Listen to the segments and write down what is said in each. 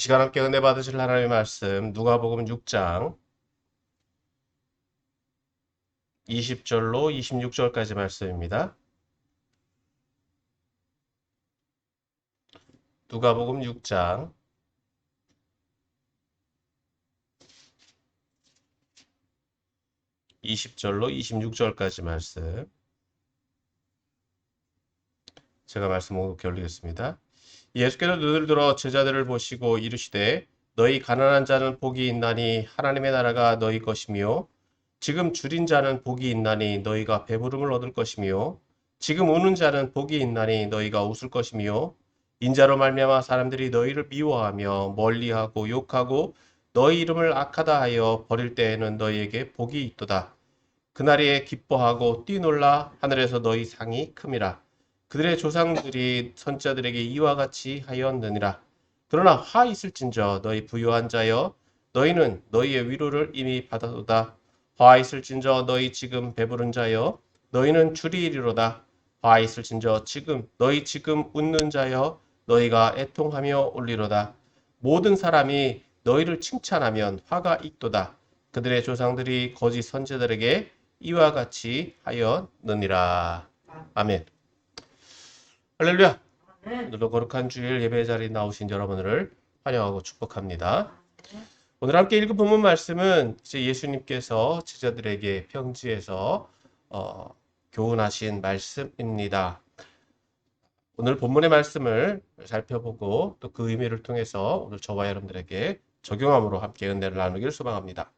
시간 함께 은혜 받으실 하나님의 말씀 누가복음 6장 20절로 26절까지 말씀입니다. 누가복음 6장 20절로 26절까지 말씀. 제가 말씀 묵게 올리겠습니다. 예수께서 눈을 들어 제자들을 보시고 이르시되 너희 가난한 자는 복이 있나니 하나님의 나라가 너희 것이며 지금 줄인 자는 복이 있나니 너희가 배부름을 얻을 것이며 지금 우는 자는 복이 있나니 너희가 웃을 것이며 인자로 말미암아 사람들이 너희를 미워하며 멀리하고 욕하고 너희 이름을 악하다 하여 버릴 때에는 너희에게 복이 있도다. 그날에 기뻐하고 뛰놀라 하늘에서 너희 상이 큼이라. 그들의 조상들이 선자들에게 이와 같이 하였느니라. 그러나 화 있을진저 너희 부유한 자여 너희는 너희의 위로를 이미 받았도다. 화 있을진저 너희 지금 배부른 자여 너희는 줄이리로다. 화 있을진저 너희 지금 웃는 자여 너희가 애통하며 울리로다. 모든 사람이 너희를 칭찬하면 화가 있도다. 그들의 조상들이 거짓 선지자들에게 이와 같이 하였느니라. 아멘. 할렐루야. 오늘도 거룩한 주일 예배 자리에 나오신 여러분을 환영하고 축복합니다. 오늘 함께 읽은 본문 말씀은 이제 예수님께서 제자들에게 평지에서 교훈하신 말씀입니다. 오늘 본문의 말씀을 살펴보고 또 그 의미를 통해서 오늘 저와 여러분들에게 적용함으로 함께 은혜를 나누기를 소망합니다.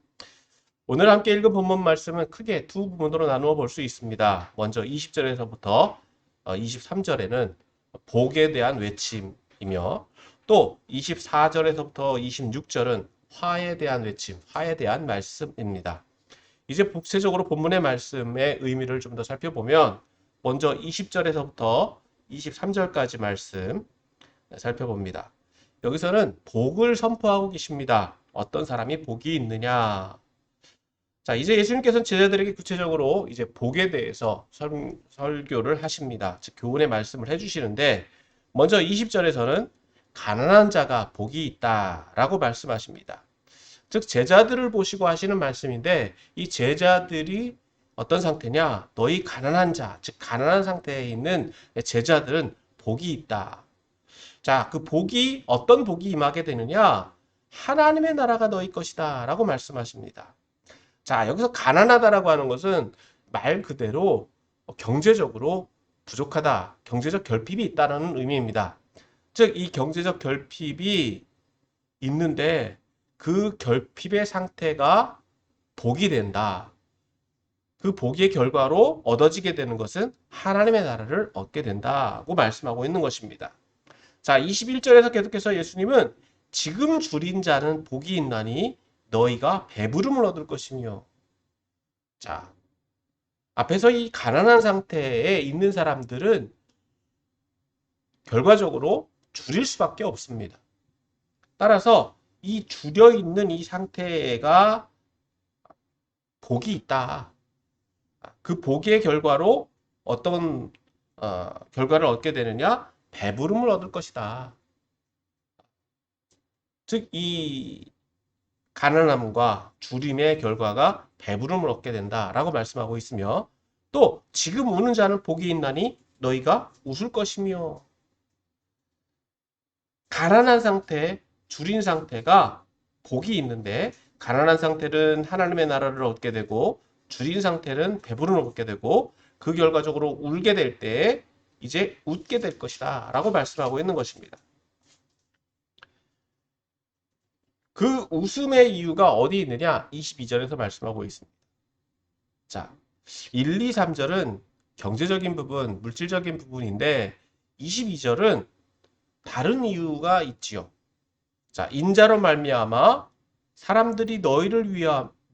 오늘 함께 읽은 본문 말씀은 크게 두 부분으로 나누어 볼 수 있습니다. 먼저 20절에서부터 23절에는 복에 대한 외침이며 또 24절에서부터 26절은 화에 대한 외침, 화에 대한 말씀입니다. 이제 구체적으로 본문의 말씀의 의미를 좀 더 살펴보면 먼저 20절에서부터 23절까지 말씀 살펴봅니다. 여기서는 복을 선포하고 계십니다. 어떤 사람이 복이 있느냐? 자, 이제 예수님께서는 제자들에게 구체적으로 이제 복에 대해서 설교를 하십니다. 즉, 교훈의 말씀을 해주시는데, 먼저 20절에서는 가난한 자가 복이 있다라고 말씀하십니다. 즉, 제자들을 보시고 하시는 말씀인데, 이 제자들이 어떤 상태냐? 너희 가난한 자, 즉, 가난한 상태에 있는 제자들은 복이 있다. 자, 그 복이, 어떤 복이 임하게 되느냐? 하나님의 나라가 너희 것이다 라고 말씀하십니다. 자, 여기서 가난하다라고 하는 것은 말 그대로 경제적으로 부족하다, 경제적 결핍이 있다는 의미입니다. 즉, 이 경제적 결핍이 있는데 그 결핍의 상태가 복이 된다. 그 복의 결과로 얻어지게 되는 것은 하나님의 나라를 얻게 된다고 말씀하고 있는 것입니다. 자, 21절에서 계속해서 예수님은 지금 줄인 자는 복이 있나니 너희가 배부름을 얻을 것이며. 자, 앞에서 이 가난한 상태에 있는 사람들은 결과적으로 줄일 수밖에 없습니다. 따라서 이 줄여 있는 이 상태가 복이 있다. 그 복의 결과로 어떤 결과를 얻게 되느냐? 배부름을 얻을 것이다. 즉, 이 가난함과 줄임의 결과가 배부름을 얻게 된다라고 말씀하고 있으며 또 지금 우는 자는 복이 있나니 너희가 웃을 것이며. 가난한 상태, 줄인 상태가 복이 있는데 가난한 상태는 하나님의 나라를 얻게 되고 줄인 상태는 배부름을 얻게 되고 그 결과적으로 울게 될 때 이제 웃게 될 것이다 라고 말씀하고 있는 것입니다. 그 웃음의 이유가 어디 있느냐? 22절에서 말씀하고 있습니다. 자, 1, 2, 3절은 경제적인 부분, 물질적인 부분인데 22절은 다른 이유가 있지요. 자, 인자로 말미암아 사람들이 너희를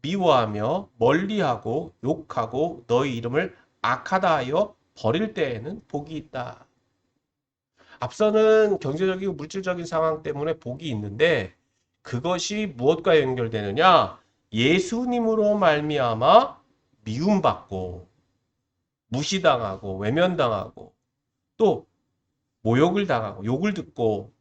미워하며 멀리하고 욕하고 너희 이름을 악하다 하여 버릴 때에는 복이 있다. 앞서는 경제적이고 물질적인 상황 때문에 복이 있는데 그것이 무엇과 연결되느냐? 예수님으로 말미암아 미움받고 무시당하고 외면당하고 또 모욕을 당하고 욕을 듣고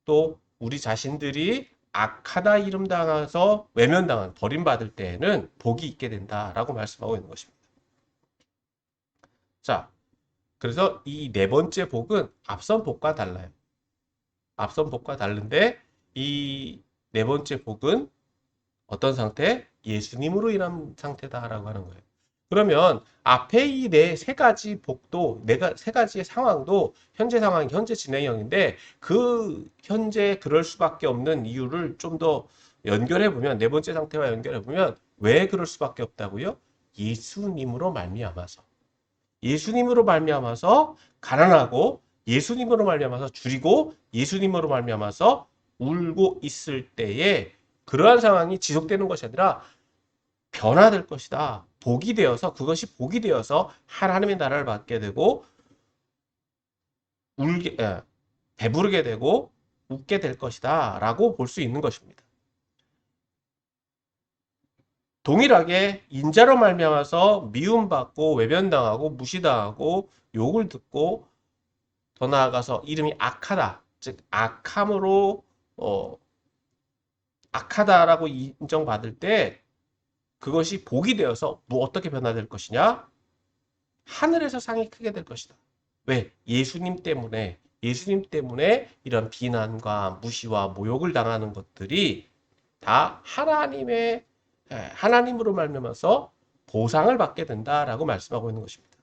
또 우리 자신들이 악하다 이름 당해서 외면당한 버림받을 때에는 복이 있게 된다라고 말씀하고 있는 것입니다. 자, 그래서 이 네 번째 복은 앞선 복과 달라요. 앞선 복과 다른데 이 네 번째 복은 어떤 상태? 예수님으로 인한 상태다라고 하는 거예요. 그러면 앞에 이 네 세 가지 복도, 세 가지의 상황도 현재 상황, 현재 진행형인데 그 현재 그럴 수밖에 없는 이유를 좀 더 연결해 보면 네 번째 상태와 연결해 보면 왜 그럴 수밖에 없다고요? 예수님으로 말미암아서. 예수님으로 말미암아서 가난하고 예수님으로 말미암아서 줄이고 예수님으로 말미암아서 울고 있을 때에 그러한 상황이 지속되는 것이 아니라 변화될 것이다. 복이 되어서 그것이 복이 되어서 하나님의 나라를 받게 되고 배부르게 되고 웃게 될 것이다 라고 볼 수 있는 것입니다. 동일하게 인자로 말미암아서 미움받고 외면당하고 무시당하고 욕을 듣고 더 나아가서 이름이 악하다. 즉 악함으로 악하다라고 인정받을 때 그것이 복이 되어서 뭐 어떻게 변화될 것이냐? 하늘에서 상이 크게 될 것이다. 왜? 예수님 때문에 이런 비난과 무시와 모욕을 당하는 것들이 다 하나님으로 말미암아서 보상을 받게 된다라고 말씀하고 있는 것입니다.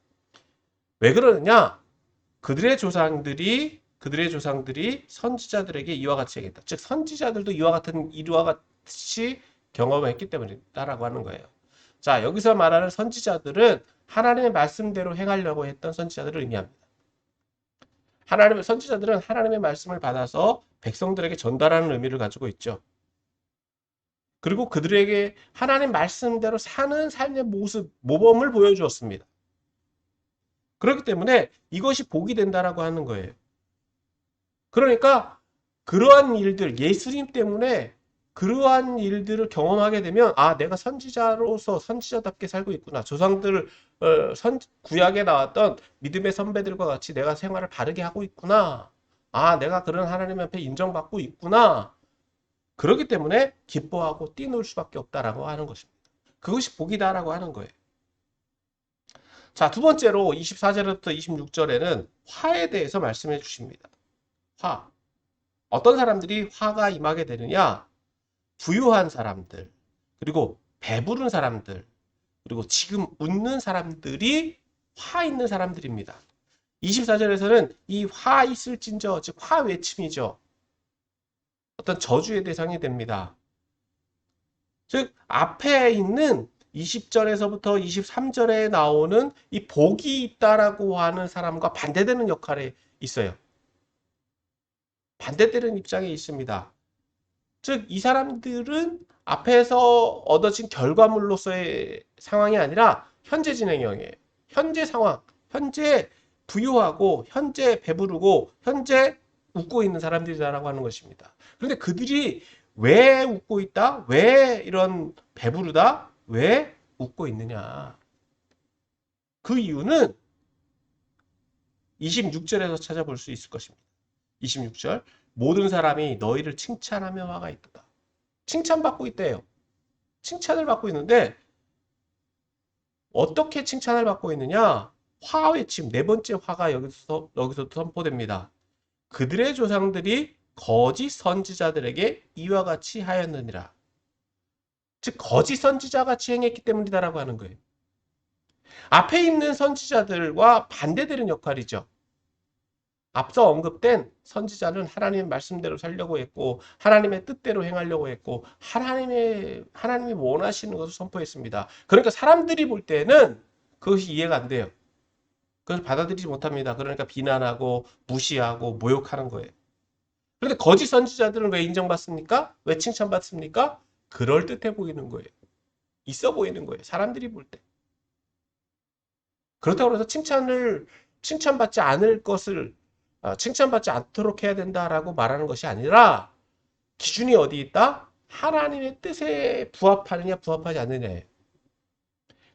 왜 그러느냐? 그들의 조상들이 선지자들에게 이와 같이 얘기했다. 즉 선지자들도 이와 같이 경험을 했기 때문이다라고 하는 거예요. 자, 여기서 말하는 선지자들은 하나님의 말씀대로 행하려고 했던 선지자들을 의미합니다. 선지자들은 하나님의 말씀을 받아서 백성들에게 전달하는 의미를 가지고 있죠. 그리고 그들에게 하나님 말씀대로 사는 삶의 모범을 보여주었습니다. 그렇기 때문에 이것이 복이 된다라고 하는 거예요. 그러니까 그러한 일들, 예수님 때문에 그러한 일들을 경험하게 되면 내가 선지자로서 선지자답게 살고 있구나. 조상들 구약에 나왔던 믿음의 선배들과 같이 내가 생활을 바르게 하고 있구나. 내가 그런 하나님 앞에 인정받고 있구나. 그렇기 때문에 기뻐하고 뛰놀 수밖에 없다라고 하는 것입니다. 그것이 복이다라고 하는 거예요. 자, 두 번째로 24절부터 26절에는 화에 대해서 말씀해 주십니다. 화. 어떤 사람들이 화가 임하게 되느냐? 부유한 사람들, 그리고 배부른 사람들, 그리고 지금 웃는 사람들이 화 있는 사람들입니다. 24절에서는 이 화 있을진저, 즉 화 외침이죠. 어떤 저주의 대상이 됩니다. 즉 앞에 있는 20절에서부터 23절에 나오는 이 복이 있다라고 하는 사람과 반대되는 역할에 있어요. 반대되는 입장에 있습니다. 즉 이 사람들은 앞에서 얻어진 결과물로서의 상황이 아니라 현재 진행형이에요. 현재 상황, 현재 부유하고 현재 배부르고 현재 웃고 있는 사람들이라고 하는 것입니다. 그런데 그들이 왜 웃고 있다? 왜 이런 배부르다? 왜 웃고 있느냐? 그 이유는 26절에서 찾아볼 수 있을 것입니다. 26절 모든 사람이 너희를 칭찬하며 화가 있도다. 칭찬받고 있대요. 칭찬을 받고 있는데 어떻게 칭찬을 받고 있느냐? 화 외침, 네 번째 화가 여기서 선포됩니다. 그들의 조상들이 거짓 선지자들에게 이와 같이 하였느니라. 즉 거짓 선지자같이 행했기 때문이다라고 하는 거예요. 앞에 있는 선지자들과 반대되는 역할이죠. 앞서 언급된 선지자는 하나님의 말씀대로 살려고 했고 하나님의 뜻대로 행하려고 했고 하나님이 원하시는 것을 선포했습니다. 그러니까 사람들이 볼 때는 그것이 이해가 안 돼요. 그걸 받아들이지 못합니다. 그러니까 비난하고 무시하고 모욕하는 거예요. 그런데 거짓 선지자들은 왜 인정받습니까? 왜 칭찬받습니까? 그럴듯해 보이는 거예요. 있어 보이는 거예요. 사람들이 볼 때. 그렇다고 해서 칭찬받지 않을 것을 칭찬받지 않도록 해야 된다라고 말하는 것이 아니라 기준이 어디 있다? 하나님의 뜻에 부합하느냐 부합하지 않느냐예요.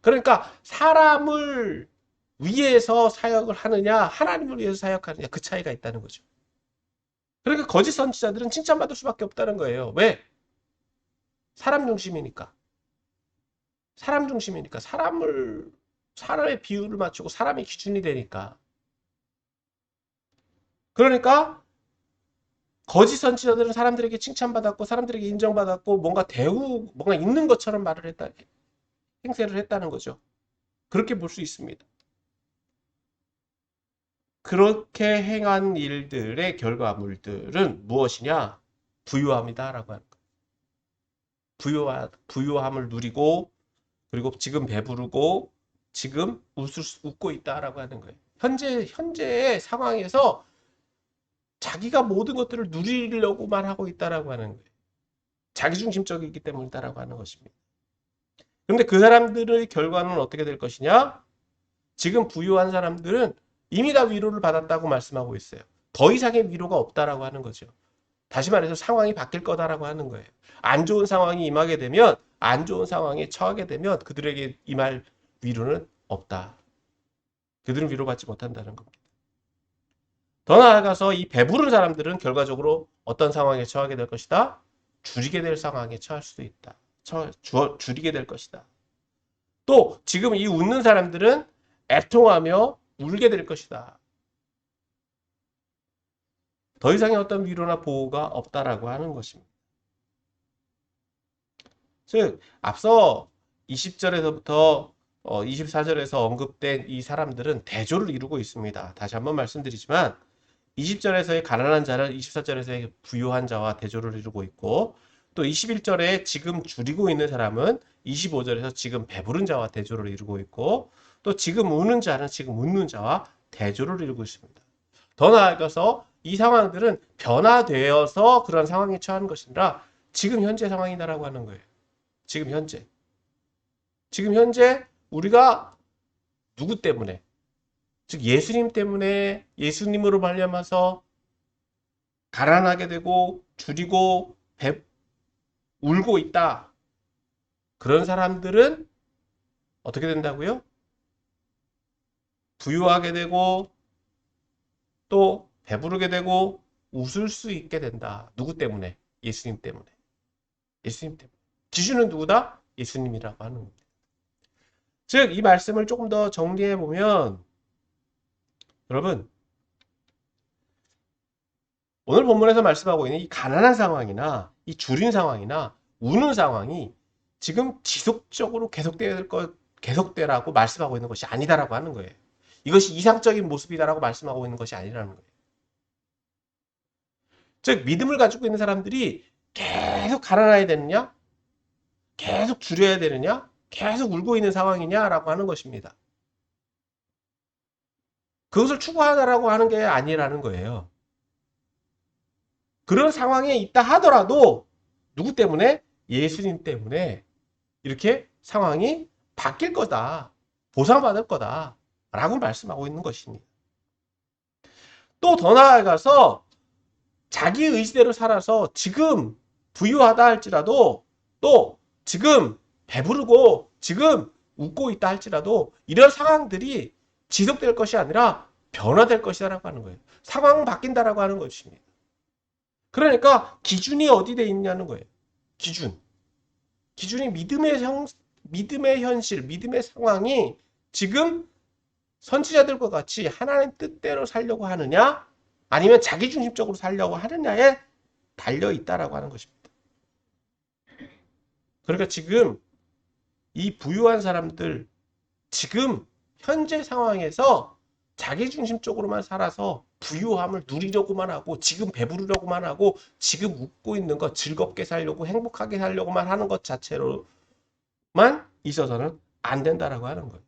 그러니까 사람을 위해서 사역을 하느냐 하나님을 위해서 사역하느냐 그 차이가 있다는 거죠. 그러니까 거짓 선지자들은 칭찬받을 수밖에 없다는 거예요. 왜? 사람 중심이니까. 사람 중심이니까. 사람의 비율을 맞추고 사람의 기준이 되니까. 그러니까 거짓 선지자들은 사람들에게 칭찬받았고 사람들에게 인정받았고 뭔가 있는 것처럼 말을 했다. 행세를 했다는 거죠. 그렇게 볼 수 있습니다. 그렇게 행한 일들의 결과물들은 무엇이냐? 부유함이다라고 하는 거예요. 부유함을 누리고 그리고 지금 배부르고 지금 웃고 있다라고 하는 거예요. 현재의 상황에서 자기가 모든 것들을 누리려고만 하고 있다라고 하는 거예요. 자기중심적이기 때문이다라고 하는 것입니다. 그런데 그 사람들의 결과는 어떻게 될 것이냐? 지금 부유한 사람들은 이미 다 위로를 받았다고 말씀하고 있어요. 더 이상의 위로가 없다라고 하는 거죠. 다시 말해서 상황이 바뀔 거다라고 하는 거예요. 안 좋은 상황이 임하게 되면, 안 좋은 상황에 처하게 되면 그들에게 임할 위로는 없다. 그들은 위로받지 못한다는 겁니다. 더 나아가서 이 배부른 사람들은 결과적으로 어떤 상황에 처하게 될 것이다? 줄이게 될 상황에 처할 수도 있다. 줄이게 될 것이다. 또 지금 이 웃는 사람들은 애통하며 울게 될 것이다. 더 이상의 어떤 위로나 보호가 없다라고 하는 것입니다. 즉 앞서 20절에서부터 24절에서 언급된 이 사람들은 대조를 이루고 있습니다. 다시 한번 말씀드리지만 20절에서의 가난한 자를 24절에서의 부유한 자와 대조를 이루고 있고 또 21절에 지금 줄이고 있는 사람은 25절에서 지금 배부른 자와 대조를 이루고 있고 또 지금 우는 자는 지금 웃는 자와 대조를 이루고 있습니다. 더 나아가서 이 상황들은 변화되어서 그런 상황에 처한 것이 아니라 지금 현재 상황이다라고 하는 거예요. 지금 현재. 지금 현재 우리가 누구 때문에 즉 예수님 때문에 예수님으로 말미암아서 가난하게 되고 줄이고 울고 있다. 그런 사람들은 어떻게 된다고요? 부유하게 되고 또 배부르게 되고 웃을 수 있게 된다. 누구 때문에? 예수님 때문에. 예수님 때문에. 기준은 누구다? 예수님이라고 하는 겁니다. 즉, 이 말씀을 조금 더 정리해 보면 여러분 오늘 본문에서 말씀하고 있는 이 가난한 상황이나 이 줄인 상황이나 우는 상황이 지금 지속적으로 계속되라고 말씀하고 있는 것이 아니다라고 하는 거예요. 이것이 이상적인 모습이다라고 말씀하고 있는 것이 아니라는 거예요. 즉 믿음을 가지고 있는 사람들이 계속 가난해야 되느냐? 계속 줄여야 되느냐? 계속 울고 있는 상황이냐라고 하는 것입니다. 그것을 추구하다라고 하는 게 아니라는 거예요. 그런 상황에 있다 하더라도 누구 때문에? 예수님 때문에 이렇게 상황이 바뀔 거다. 보상받을 거다. 라고 말씀하고 있는 것입니다. 또 더 나아가서 자기 의지대로 살아서 지금 부유하다 할지라도 또 지금 배부르고 지금 웃고 있다 할지라도 이런 상황들이 지속될 것이 아니라 변화될 것이라고 하는 거예요. 상황은 바뀐다라고 하는 것입니다. 그러니까 기준이 어디 돼 있냐는 거예요. 기준이 믿음의 현실, 믿음의 상황이 지금 선지자들과 같이 하나님 뜻대로 살려고 하느냐 아니면 자기중심적으로 살려고 하느냐에 달려 있다라고 하는 것입니다. 그러니까 지금 이 부유한 사람들 지금 현재 상황에서 자기중심적으로만 살아서 부유함을 누리려고만 하고 지금 배부르려고만 하고 지금 웃고 있는 것 즐겁게 살려고 행복하게 살려고만 하는 것 자체로만 있어서는 안 된다라고 하는 거예요.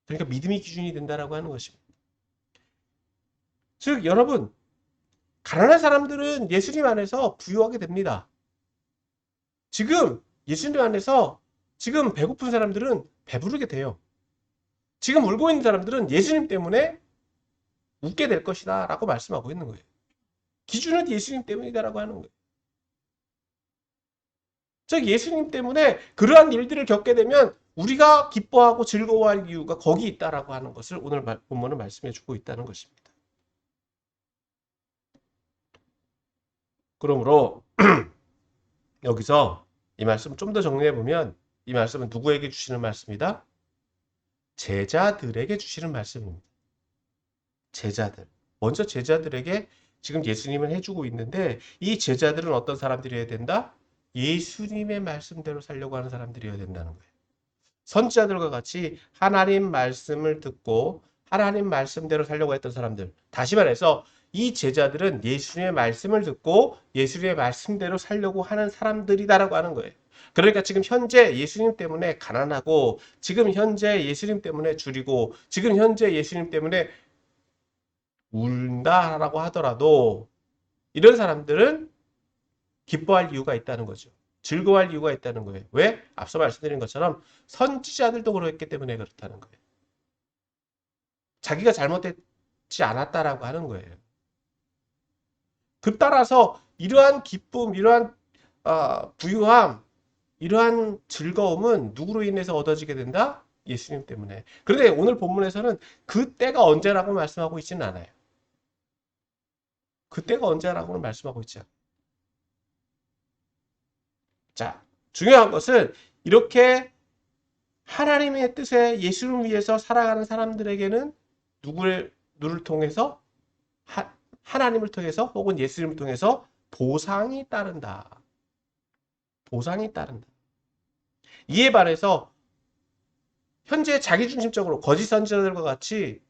그러니까 믿음이 기준이 된다라고 하는 것입니다. 즉 여러분 가난한 사람들은 예수님 안에서 부유하게 됩니다. 지금 예수님 안에서 지금 배고픈 사람들은 배부르게 돼요. 지금 울고 있는 사람들은 예수님 때문에 웃게 될 것이다 라고 말씀하고 있는 거예요. 기준은 예수님 때문이다라고 하는 거예요. 즉 예수님 때문에 그러한 일들을 겪게 되면 우리가 기뻐하고 즐거워할 이유가 거기 있다라고 하는 것을 오늘 본문은 말씀해 주고 있다는 것입니다. 그러므로 여기서 이 말씀을 좀 더 정리해 보면 이 말씀은 누구에게 주시는 말씀이다? 제자들에게 주시는 말씀입니다. 제자들. 먼저 제자들에게 지금 예수님은 해주고 있는데 이 제자들은 어떤 사람들이어야 된다? 예수님의 말씀대로 살려고 하는 사람들이어야 된다는 거예요. 선지자들과 같이 하나님 말씀을 듣고 하나님 말씀대로 살려고 했던 사람들. 다시 말해서 이 제자들은 예수님의 말씀을 듣고 예수님의 말씀대로 살려고 하는 사람들이다라고 하는 거예요. 그러니까 지금 현재 예수님 때문에 가난하고 지금 현재 예수님 때문에 줄이고 지금 현재 예수님 때문에 울다라고 하더라도 이런 사람들은 기뻐할 이유가 있다는 거죠. 즐거워할 이유가 있다는 거예요. 왜? 앞서 말씀드린 것처럼 선지자들도 그랬기 때문에 그렇다는 거예요. 자기가 잘못했지 않았다라고 하는 거예요. 그 따라서 이러한 기쁨, 이러한 부유함, 이러한 즐거움은 누구로 인해서 얻어지게 된다? 예수님 때문에. 그런데 오늘 본문에서는 그 때가 언제라고 말씀하고 있지는 않아요. 그 때가 언제라고는 말씀하고 있지 않아요. 자, 중요한 것은 이렇게 하나님의 뜻에 예수를 위해서 살아가는 사람들에게는 누를 통해서 하나님을 통해서 혹은 예수님을 통해서 보상이 따른다. 보상이 따른다. 이에 반해서 현재 자기중심적으로 거짓 선지자들과 같이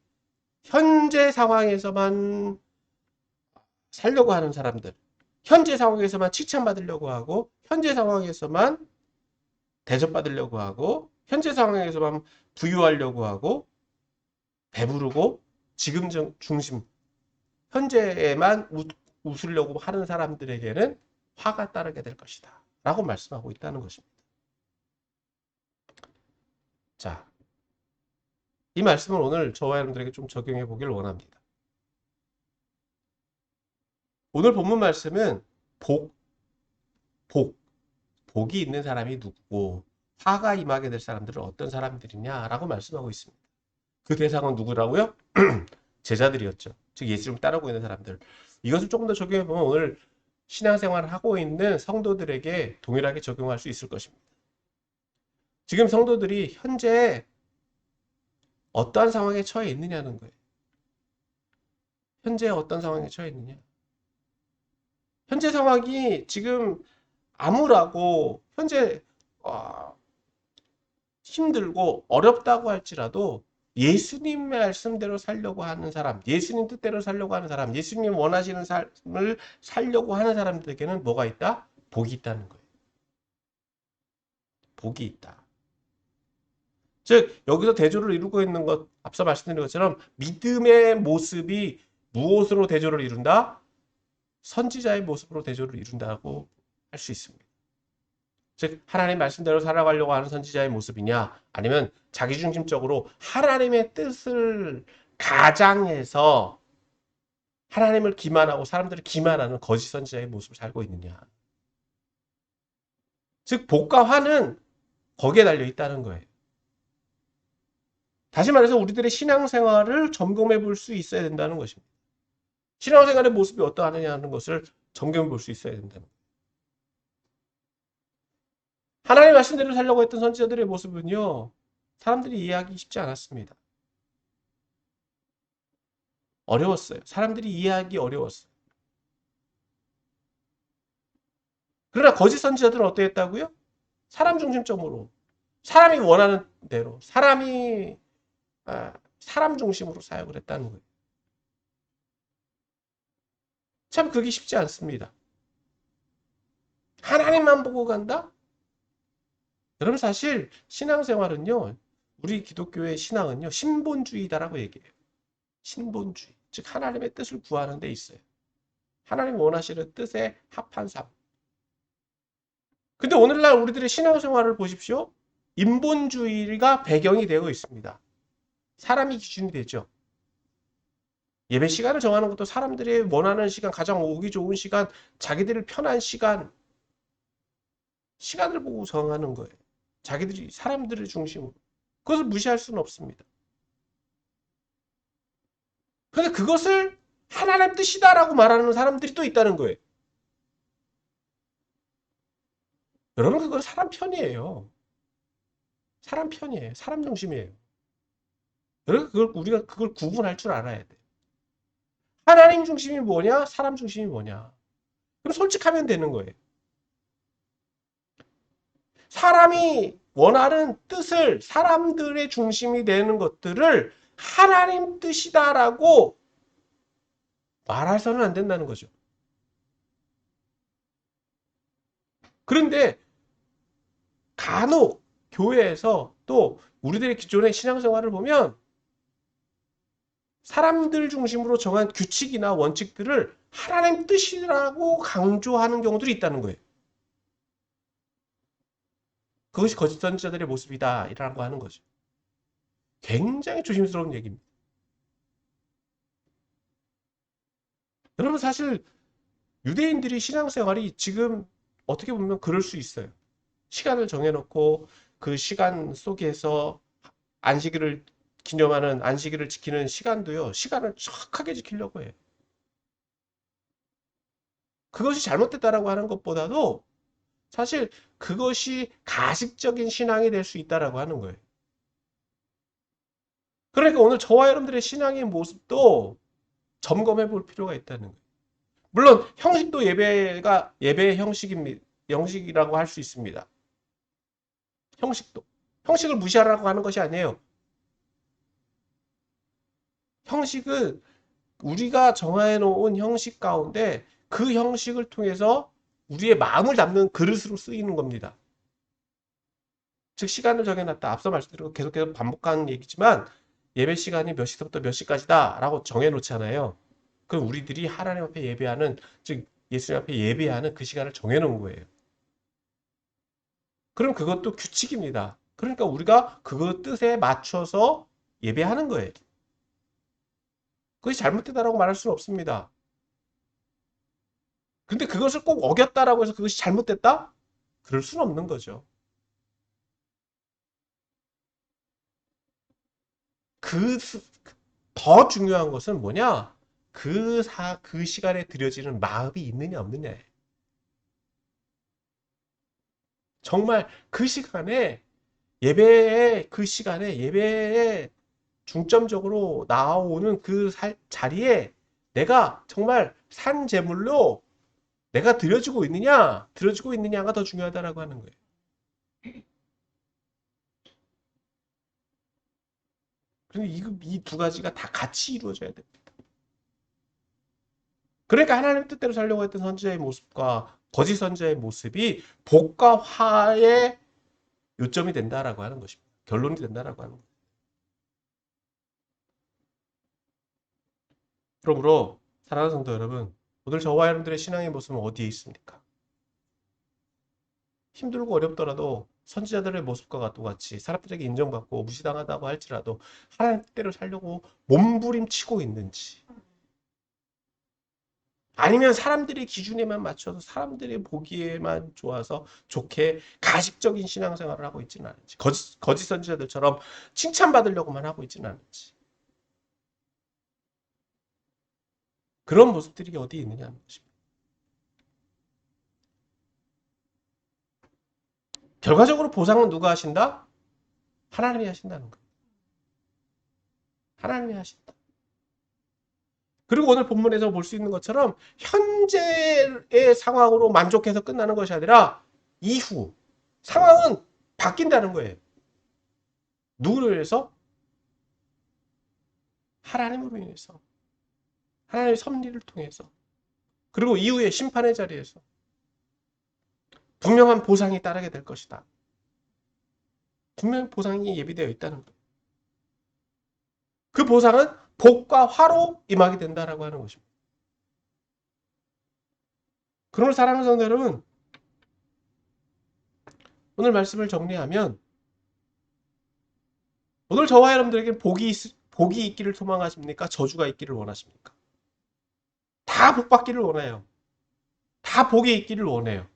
현재 상황에서만 살려고 하는 사람들, 현재 상황에서만 칭찬받으려고 하고 현재 상황에서만 대접받으려고 하고 현재 상황에서만 부유하려고 하고 배부르고 지금 중심 현재에만 웃으려고 하는 사람들에게는 화가 따르게 될 것이다 라고 말씀하고 있다는 것입니다. 자, 이 말씀을 오늘 저와 여러분들에게 좀 적용해 보길 원합니다. 오늘 본문 말씀은 복이 있는 사람이 누구고 화가 임하게 될 사람들은 어떤 사람들이냐라고 말씀하고 있습니다. 그 대상은 누구라고요? 제자들이었죠. 즉 예수님을 따르고 있는 사람들. 이것을 조금 더 적용해 보면 오늘 신앙생활을 하고 있는 성도들에게 동일하게 적용할 수 있을 것입니다. 지금 성도들이 현재 어떠한 상황에 처해 있느냐는 거예요. 현재 어떤 상황에 처해 있느냐. 현재 상황이 지금 암울하고 현재 힘들고 어렵다고 할지라도 예수님 말씀대로 살려고 하는 사람, 예수님 뜻대로 살려고 하는 사람, 예수님 원하시는 삶을 살려고 하는 사람들에게는 뭐가 있다? 복이 있다는 거예요. 복이 있다. 즉 여기서 대조를 이루고 있는 것, 앞서 말씀드린 것처럼 믿음의 모습이 무엇으로 대조를 이룬다? 선지자의 모습으로 대조를 이룬다고 할 수 있습니다. 즉 하나님 말씀대로 살아가려고 하는 선지자의 모습이냐 아니면 자기중심적으로 하나님의 뜻을 가장해서 하나님을 기만하고 사람들을 기만하는 거짓 선지자의 모습을 살고 있느냐. 즉 복과 화는 거기에 달려 있다는 거예요. 다시 말해서 우리들의 신앙생활을 점검해 볼 수 있어야 된다는 것입니다. 신앙생활의 모습이 어떠하느냐는 것을 점검해 볼 수 있어야 된다는 거예요. 하나님 말씀대로 살려고 했던 선지자들의 모습은요. 사람들이 이해하기 쉽지 않았습니다. 어려웠어요. 사람들이 이해하기 어려웠어요. 그러나 거짓 선지자들은 어떠했다고요? 사람 중심적으로 사람이 원하는 대로 사람 중심으로 사역을 했다는 거예요. 참 그게 쉽지 않습니다. 하나님만 보고 간다? 여러분 사실 신앙생활은요. 우리 기독교의 신앙은요. 신본주의다라고 얘기해요. 신본주의. 즉 하나님의 뜻을 구하는 데 있어요. 하나님 원하시는 뜻에 합한 삶. 근데 오늘날 우리들의 신앙생활을 보십시오. 인본주의가 배경이 되어 있습니다. 사람이 기준이 되죠. 예배 시간을 정하는 것도 사람들이 원하는 시간, 가장 오기 좋은 시간, 자기들이 편한 시간을 보고 정하는 거예요. 자기들이 사람들을 중심으로. 그것을 무시할 수는 없습니다. 그런데 그것을 하나님 뜻이다라고 말하는 사람들이 또 있다는 거예요. 여러분, 그건 사람 편이에요. 사람 편이에요. 사람 중심이에요. 여러분, 우리가 그걸 구분할 줄 알아야 돼. 하나님 중심이 뭐냐? 사람 중심이 뭐냐? 그럼 솔직하면 되는 거예요. 사람이 원하는 뜻을 사람들의 중심이 되는 것들을 하나님 뜻이다라고 말해서는 안 된다는 거죠. 그런데 간혹 교회에서 또 우리들의 기존의 신앙생활을 보면 사람들 중심으로 정한 규칙이나 원칙들을 하나님 뜻이라고 강조하는 경우들이 있다는 거예요. 그것이 거짓 선지자들의 모습이다 라고 하는 거죠. 굉장히 조심스러운 얘기입니다. 여러분, 사실 유대인들이 신앙생활이 지금 어떻게 보면 그럴 수 있어요. 시간을 정해놓고 그 시간 속에서 안식일을 기념하는, 안식일을 지키는 시간도요, 시간을 정확하게 지키려고 해요. 그것이 잘못됐다라고 하는 것보다도 사실 그것이 가식적인 신앙이 될 수 있다라고 하는 거예요. 그러니까 오늘 저와 여러분들의 신앙의 모습도 점검해 볼 필요가 있다는 거예요. 물론 형식도 예배가 예배의 형식입니다. 형식이라고 할 수 있습니다. 형식도. 형식을 무시하라고 하는 것이 아니에요. 형식은 우리가 정해 놓은 형식 가운데 그 형식을 통해서 우리의 마음을 담는 그릇으로 쓰이는 겁니다. 즉 시간을 정해놨다. 앞서 말씀드린 거 계속 반복하는 얘기지만 예배 시간이 몇 시부터 몇 시까지다라고 정해놓잖아요. 그럼 우리들이 하나님 앞에 예배하는, 즉 예수님 앞에 예배하는 그 시간을 정해놓은 거예요. 그럼 그것도 규칙입니다. 그러니까 우리가 그 뜻에 맞춰서 예배하는 거예요. 그것이 잘못되다라고 말할 수는 없습니다. 근데 그것을 꼭 어겼다라고 해서 그것이 잘못됐다? 그럴 수는 없는 거죠. 그, 더 중요한 것은 뭐냐? 그 시간에 들여지는 마음이 있느냐, 없느냐예요. 정말 그 시간에, 그 시간에, 예배에 중점적으로 나오는 그 자리에 내가 정말 산 제물로 내가 들여지고 있느냐가 더 중요하다라고 하는 거예요. 그런데 이 두 가지가 다 같이 이루어져야 돼요. 그러니까 하나님 뜻대로 살려고 했던 선지자의 모습과 거짓 선지자의 모습이 복과 화의 요점이 된다라고 하는 것입니다. 결론이 된다라고 하는 거예요. 그러므로 사랑하는 성도 여러분, 오늘 저와 여러분들의 신앙의 모습은 어디에 있습니까? 힘들고 어렵더라도 선지자들의 모습과 똑같이 사람들에게 인정받고 무시당하다고 할지라도 하나님 뜻대로 살려고 몸부림치고 있는지, 아니면 사람들의 기준에만 맞춰서 사람들의 보기에만 좋아서 좋게 가식적인 신앙생활을 하고 있지는 않은지, 거짓 선지자들처럼 칭찬받으려고만 하고 있지는 않은지, 그런 모습들이 어디에 있느냐는 것입니다. 결과적으로 보상은 누가 하신다? 하나님이 하신다는 거예요. 하나님이 하신다. 그리고 오늘 본문에서 볼 수 있는 것처럼 현재의 상황으로 만족해서 끝나는 것이 아니라 이후 상황은 바뀐다는 거예요. 누구를 위해서? 하나님으로 인해서. 하나님의 섭리를 통해서. 그리고 이후에 심판의 자리에서 분명한 보상이 따르게 될 것이다. 분명히 보상이 예비되어 있다는 거예요. 그 보상은 복과 화로 임하게 된다라고 하는 것입니다. 그러므로 사랑하는 성도 여러분, 오늘 말씀을 정리하면 오늘 저와 여러분들에게 복이 있기를 소망하십니까? 저주가 있기를 원하십니까? 다 복받기를 원해요. 다 복이 있기를 원해요.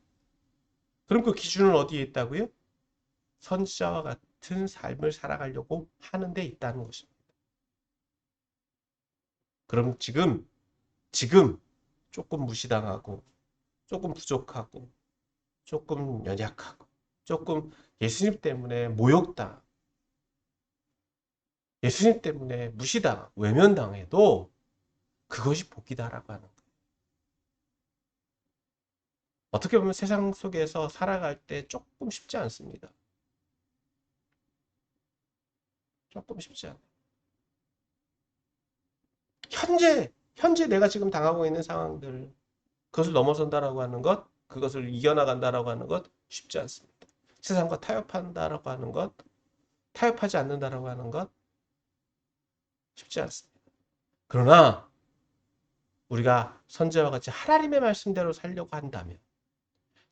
그럼 그 기준은 어디에 있다고요? 선지자와 같은 삶을 살아가려고 하는 데 있다는 것입니다. 그럼 지금 조금 무시당하고 조금 부족하고 조금 연약하고 조금 예수님 때문에 모욕당, 예수님 때문에 무시당, 외면당해도 그것이 복이다라고 하는 거예요. 어떻게 보면 세상 속에서 살아갈 때 조금 쉽지 않습니다. 조금 쉽지 않아요. 현재 내가 지금 당하고 있는 상황들, 그것을 넘어선다라고 하는 것, 그것을 이겨나간다라고 하는 것 쉽지 않습니다. 세상과 타협한다라고 하는 것, 타협하지 않는다라고 하는 것 쉽지 않습니다. 그러나 우리가 선지자와 같이 하나님의 말씀대로 살려고 한다면,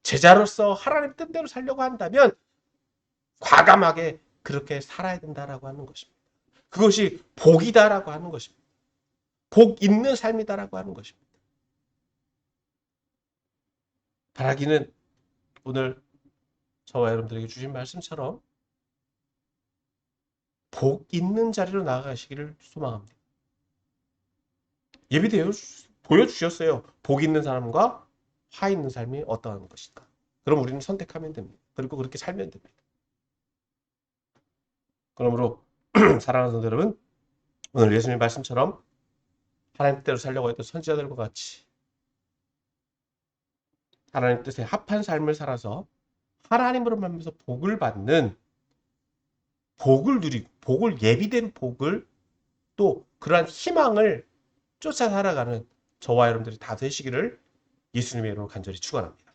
제자로서 하나님 뜻대로 살려고 한다면 과감하게 그렇게 살아야 된다라고 하는 것입니다. 그것이 복이다라고 하는 것입니다. 복 있는 삶이다라고 하는 것입니다. 바라기는 오늘 저와 여러분들에게 주신 말씀처럼 복 있는 자리로 나아가시기를 소망합니다. 예비되어 보여주셨어요. 복 있는 사람과 화 있는 삶이 어떠한 것일까. 그럼 우리는 선택하면 됩니다. 그리고 그렇게 살면 됩니다. 그러므로 사랑하는 성도 여러분, 오늘 예수님 말씀처럼 하나님 뜻대로 살려고 했던 선지자들과 같이 하나님 뜻에 합한 삶을 살아서 하나님으로 만나서 복을 받는, 복을 누리고 복을, 예비된 복을, 또 그러한 희망을 쫓아 살아가는 저와 여러분들이 다 되시기를 예수님의 이름으로 간절히 축원합니다.